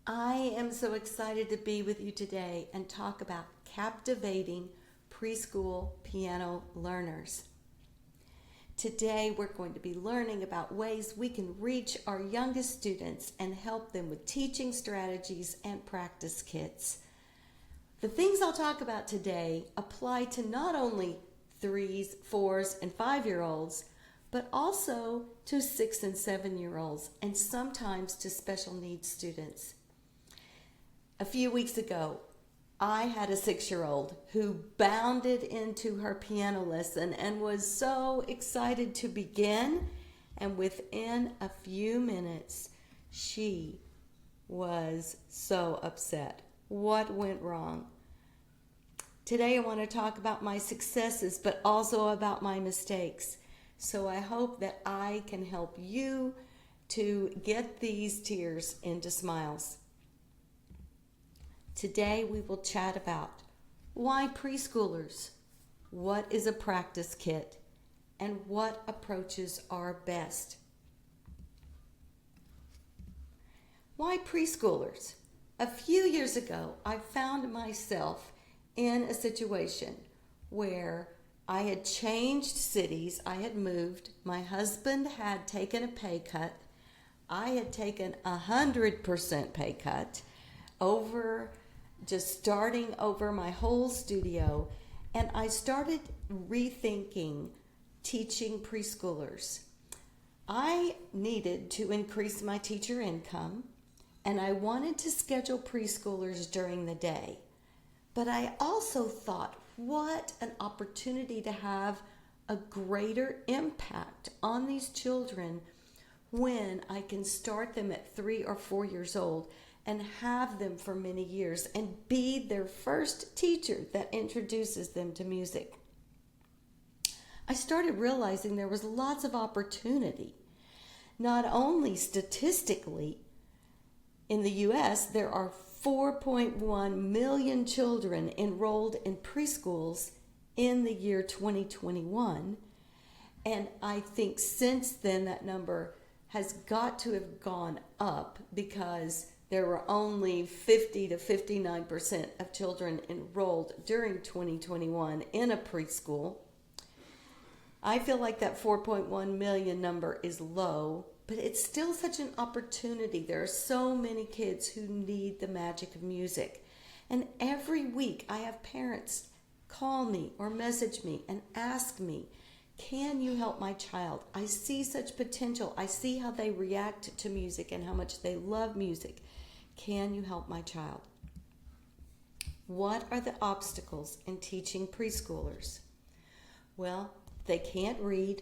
I am so excited to be with you today and talk about captivating preschool piano learners. Today we're going to be learning about ways we can reach our youngest students and help them with teaching strategies and practice kits. The things I'll talk about today apply to not only 3s, 4s, and 5-year-olds, but also to 6 and 7-year-olds and sometimes to special needs students. A few weeks ago, I had a 6-year-old who bounded into her piano lesson and was so excited to begin. And within a few minutes, she was so upset. What went wrong? Today I want to talk about my successes, but also about my mistakes. So I hope that I can help you to get these tears into smiles. Today we will chat about why preschoolers, what is a practice kit, and what approaches are best. Why preschoolers? A few years ago, I found myself in a situation where I had changed cities, I had moved, my husband had taken a pay cut, I had taken 100% pay cut over just starting over my whole studio, and I started rethinking teaching preschoolers. I needed to increase my teacher income, and I wanted to schedule preschoolers during the day. But I also thought, what an opportunity to have a greater impact on these children when I can start them at 3 or 4 years old and have them for many years and be their first teacher that introduces them to music. I started realizing there was lots of opportunity. Not only statistically, in the U.S., there are 4.1 million children enrolled in preschools in the year 2021. And I think since then that number has got to have gone up because there were only 50 to 59% of children enrolled during 2021 in a preschool. I feel like that 4.1 million number is low, but it's still such an opportunity. There are so many kids who need the magic of music. And every week I have parents call me or message me and ask me, can you help my child? I see such potential. I see how they react to music and how much they love music. Can you help my child? What are the obstacles in teaching preschoolers? Well, they can't read.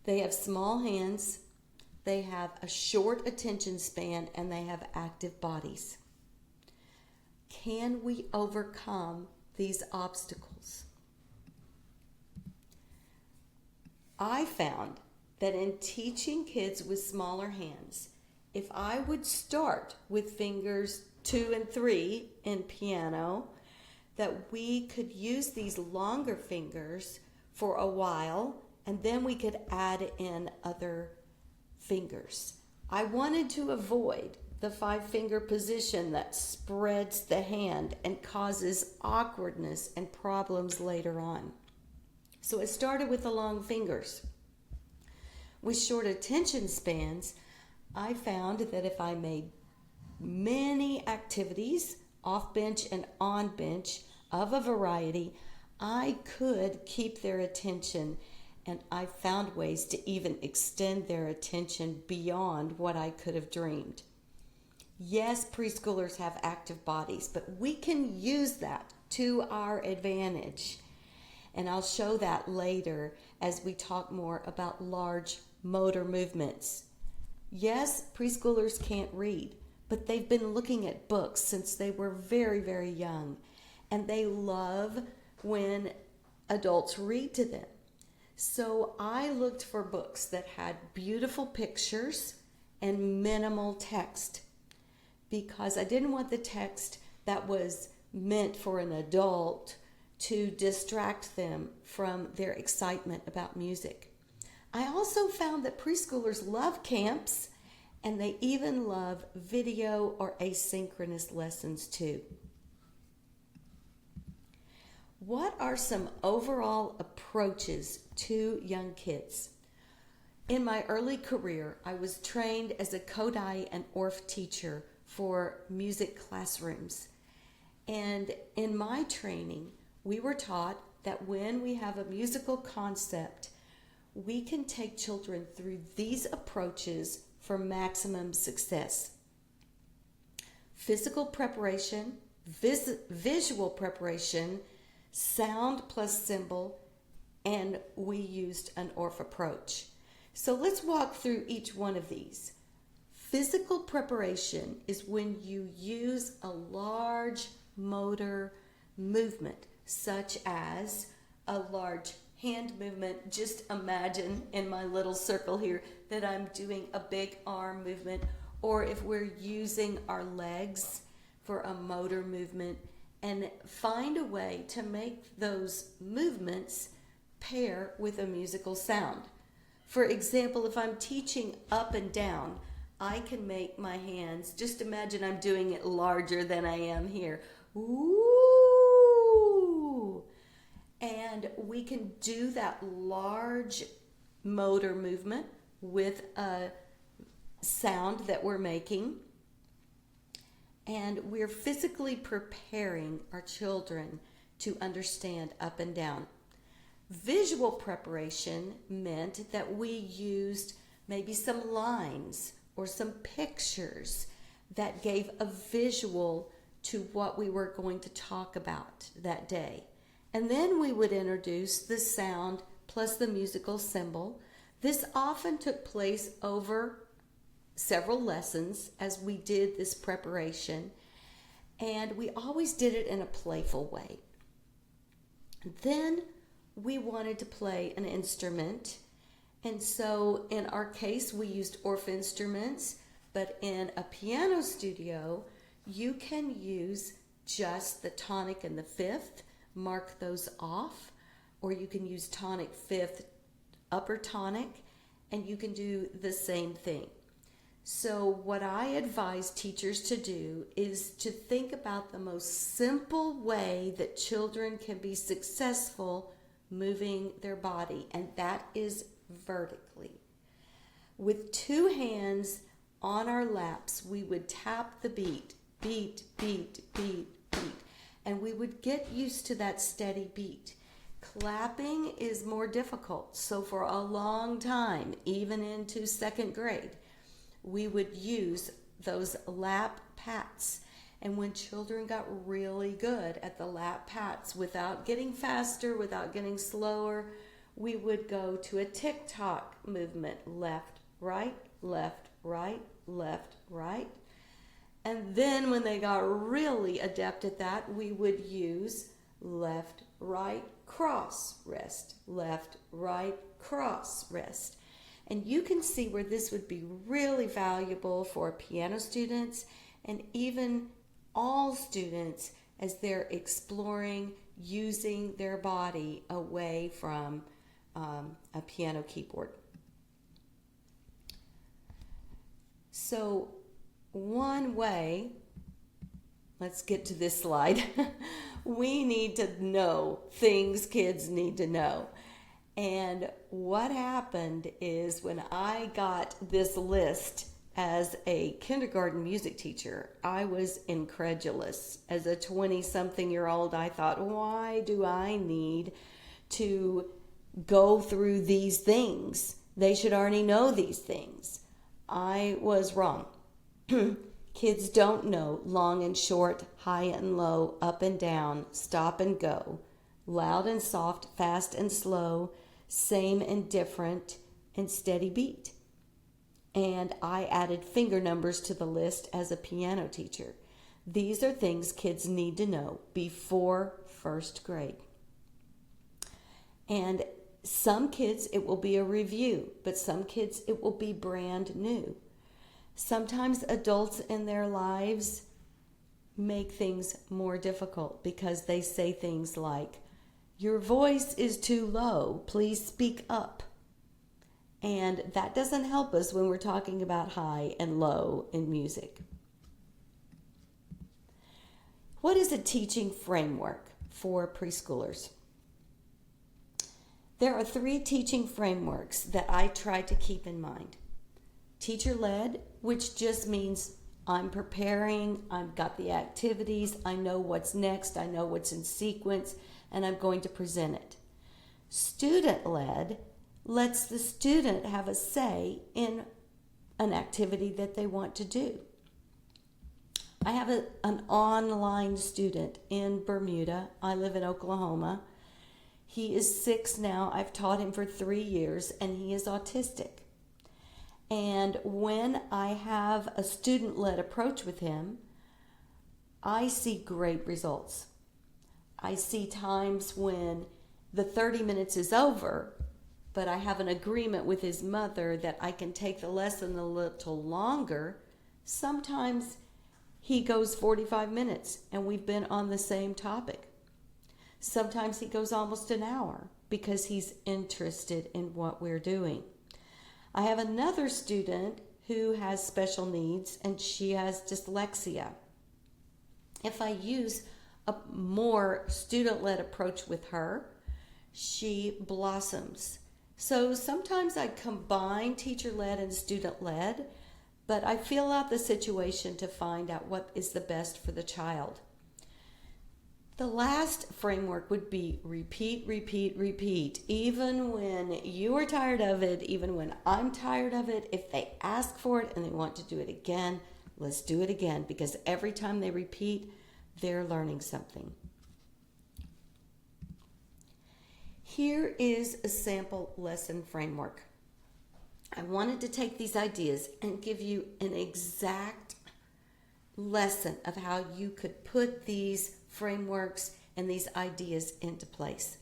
They have small hands. They have a short attention span, and they have active bodies. Can we overcome these obstacles? I found that in teaching kids with smaller hands, if I would start with fingers 2 and 3 in piano, that we could use these longer fingers for a while, and then we could add in other fingers. I wanted to avoid the 5-finger position that spreads the hand and causes awkwardness and problems later on. So it started with the long fingers. With short attention spans, I found that if I made many activities, off bench and on bench, of a variety, I could keep their attention, and I found ways to even extend their attention beyond what I could have dreamed. Yes, preschoolers have active bodies, but we can use that to our advantage. And I'll show that later as we talk more about large motor movements. Yes, preschoolers can't read, but they've been looking at books since they were very, very young. And they love when adults read to them. So I looked for books that had beautiful pictures and minimal text because I didn't want the text that was meant for an adult to distract them from their excitement about music. I also found that preschoolers love camps And they even love video or asynchronous lessons too. What are some overall approaches to young kids? In my early career, I was trained as a Kodai and Orff teacher for music classrooms. And in my training, we were taught that when we have a musical concept, we can take children through these approaches for maximum success. Physical preparation, visual preparation, sound plus symbol, and we used an Orff approach. So let's walk through each one of these. Physical preparation is when you use a large motor movement, such as a large hand movement. Just imagine in my little circle here that I'm doing a big arm movement, or if we're using our legs for a motor movement, and find a way to make those movements pair with a musical sound. For example, if I'm teaching up and down, I can make my hands, just imagine I'm doing it larger than I am here. Ooh! And we can do that large motor movement with a sound that we're making. And we're physically preparing our children to understand up and down. Visual preparation meant that we used maybe some lines or some pictures that gave a visual to what we were going to talk about that day. And then we would introduce the sound plus the musical symbol. This often took place over several lessons as we did this preparation, and we always did it in a playful way. Then we wanted to play an instrument, and so in our case we used Orff instruments, but in a piano studio you can use just the tonic and the fifth, mark those off, or you can use tonic, fifth, upper tonic, and you can do the same thing. So what I advise teachers to do is to think about the most simple way that children can be successful moving their body, and that is vertically. With two hands on our laps, we would tap the beat, beat, beat, beat, beat, and we would get used to that steady beat. Clapping is more difficult, so for a long time, even into second grade, we would use those lap pats. And when children got really good at the lap pats, without getting faster, without getting slower, we would go to a tick-tock movement, left, right, left, right, left, right. And then when they got really adept at that, we would use left, right, cross, rest, left, right, cross, rest. And you can see where this would be really valuable for piano students and even all students as they're exploring using their body away from a piano keyboard. So one way, let's get to this slide, we need to know things kids need to know. And what happened is when I got this list as a kindergarten music teacher, I was incredulous. As a 20-something-year-old, I thought, why do I need to go through these things? They should already know these things. I was wrong. Kids don't know long and short, high and low, up and down, stop and go, loud and soft, fast and slow, same and different, and steady beat. And I added finger numbers to the list as a piano teacher. These are things kids need to know before first grade. And some kids it will be a review, but some kids it will be brand new. Sometimes adults in their lives make things more difficult because they say things like, "Your voice is too low, please speak up." And that doesn't help us when we're talking about high and low in music. What is a teaching framework for preschoolers? There are 3 teaching frameworks that I try to keep in mind. Teacher-led, which just means I'm preparing, I've got the activities, I know what's next, I know what's in sequence, and I'm going to present it. Student-led lets the student have a say in an activity that they want to do. I have an online student in Bermuda. I live in Oklahoma. He is 6 now. I've taught him for 3 years, and he is autistic. And when I have a student-led approach with him, I see great results. I see times when the 30 minutes is over, but I have an agreement with his mother that I can take the lesson a little longer. Sometimes he goes 45 minutes and we've been on the same topic. Sometimes he goes almost an hour because he's interested in what we're doing. I have another student who has special needs and she has dyslexia. If I use a more student-led approach with her, she blossoms. So sometimes I combine teacher-led and student-led, but I feel out the situation to find out what is the best for the child. The last framework would be repeat, repeat, repeat. Even when you are tired of it, even when I'm tired of it, if they ask for it and they want to do it again, let's do it again, because every time they repeat, they're learning something. Here is a sample lesson framework. I wanted to take these ideas and give you an exact lesson of how you could put these frameworks and these ideas into place.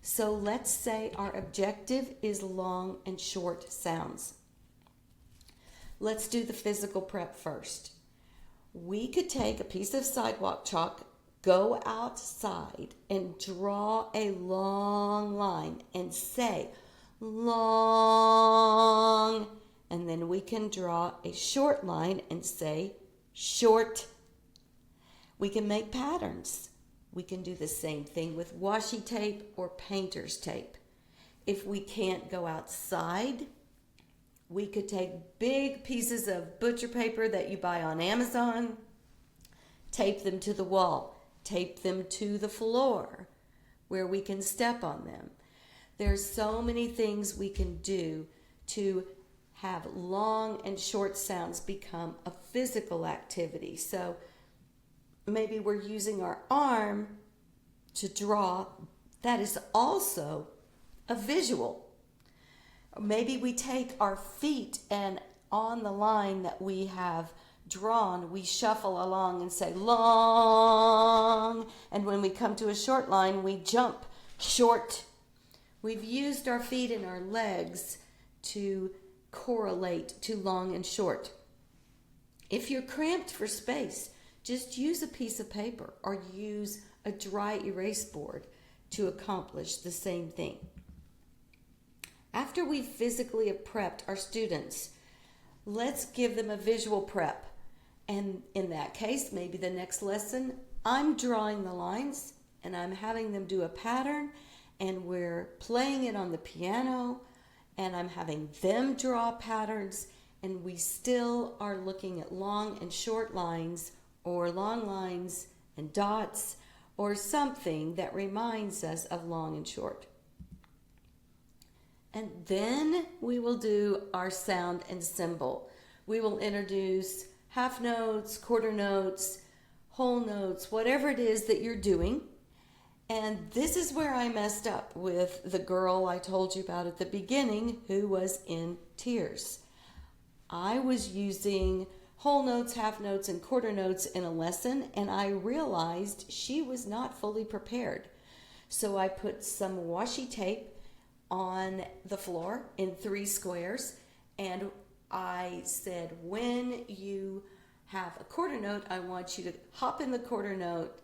So let's say our objective is long and short sounds. Let's do the physical prep first. We could take a piece of sidewalk chalk, go outside and draw a long line and say long, and then we can draw a short line and say short. We can make patterns. We can do the same thing with washi tape or painter's tape. If we can't go outside, we could take big pieces of butcher paper that you buy on Amazon, tape them to the wall, tape them to the floor where we can step on them. There's so many things we can do to have long and short sounds become a physical activity. So maybe we're using our arm to draw. That is also a visual. Maybe we take our feet and on the line that we have drawn, we shuffle along and say long. And when we come to a short line, we jump short. We've used our feet and our legs to correlate to long and short. If you're cramped for space, just use a piece of paper or use a dry erase board to accomplish the same thing. After we physically have prepped our students, let's give them a visual prep. And in that case, maybe the next lesson, I'm drawing the lines and I'm having them do a pattern and we're playing it on the piano and I'm having them draw patterns and we still are looking at long and short lines or long lines and dots or something that reminds us of long and short. And then we will do our sound and symbol. We will introduce half notes, quarter notes, whole notes, whatever it is that you're doing. And this is where I messed up with the girl I told you about at the beginning who was in tears. I was using whole notes, half notes, and quarter notes in a lesson, and I realized she was not fully prepared. So I put some washi tape on the floor in 3 squares, and I said, when you have a quarter note, I want you to hop in the quarter note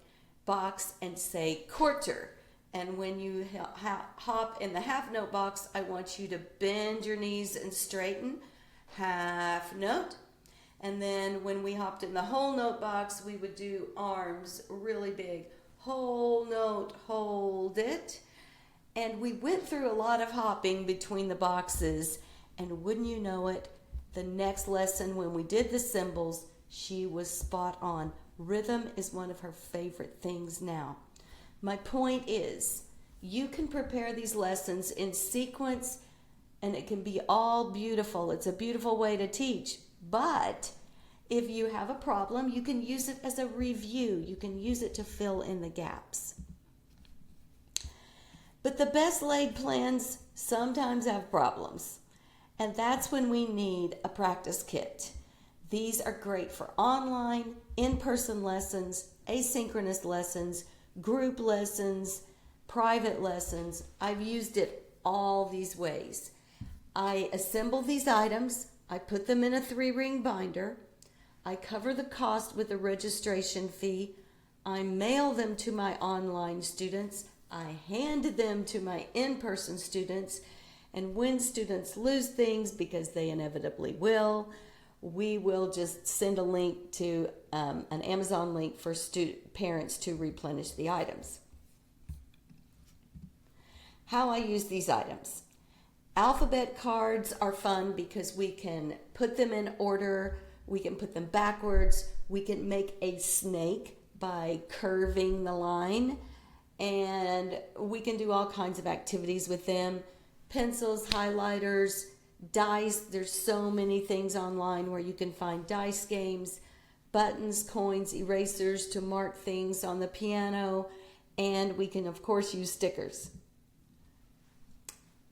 box and say quarter. And when you hop in the half note box, I want you to bend your knees and straighten. Half note. And then when we hopped in the whole note box, we would do arms really big. Whole note, hold it. And we went through a lot of hopping between the boxes. And wouldn't you know it, the next lesson when we did the symbols, she was spot on. Rhythm is one of her favorite things now. My point is, you can prepare these lessons in sequence and it can be all beautiful. It's a beautiful way to teach. But if you have a problem, you can use it as a review. You can use it to fill in the gaps. But the best laid plans sometimes have problems. And that's when we need a practice kit. These are great for online, in-person lessons, asynchronous lessons, group lessons, private lessons. I've used it all these ways. I assemble these items. I put them in a 3-ring binder. I cover the cost with a registration fee. I mail them to my online students. I hand them to my in-person students. And when students lose things, because they inevitably will, we will just send a link to an Amazon link for parents to replenish the items. How I use these items. Alphabet cards are fun because we can put them in order, we can put them backwards, we can make a snake by curving the line, and we can do all kinds of activities with them. Pencils, highlighters, dice. There's so many things online where you can find dice games, buttons, coins, erasers to mark things on the piano, and we can of course use stickers.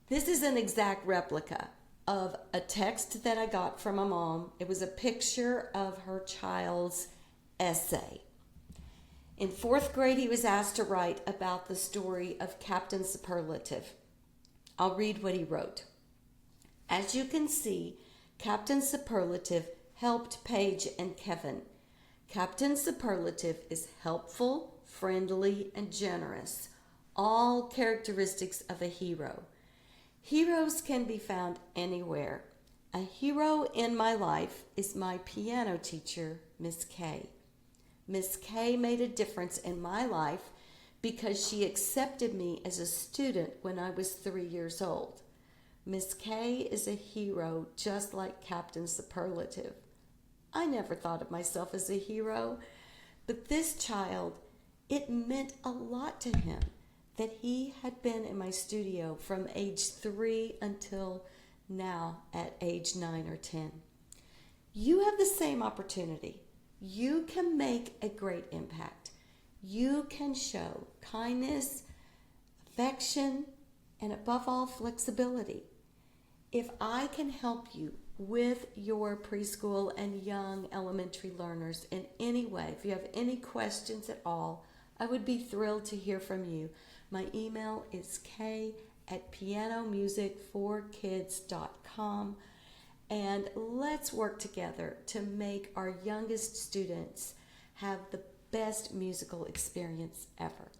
This is an exact replica of a text that I got from a mom. It was a picture of her child's essay. In 4th grade, he was asked to write about the story of Captain Superlative. I'll read what he wrote. As you can see, Captain Superlative helped Paige and Kevin. Captain Superlative is helpful, friendly, and generous, all characteristics of a hero. Heroes can be found anywhere. A hero in my life is my piano teacher, Miss K. Miss K made a difference in my life because she accepted me as a student when I was 3 years old. Miss K is a hero just like Captain Superlative. I never thought of myself as a hero, but this child, it meant a lot to him that he had been in my studio from age 3 until now at age 9 or 10. You have the same opportunity. You can make a great impact. You can show kindness, affection, and above all, flexibility. If I can help you with your preschool and young elementary learners in any way, if you have any questions at all, I would be thrilled to hear from you. My email is k@pianomusicforkids.com, and let's work together to make our youngest students have the best musical experience ever.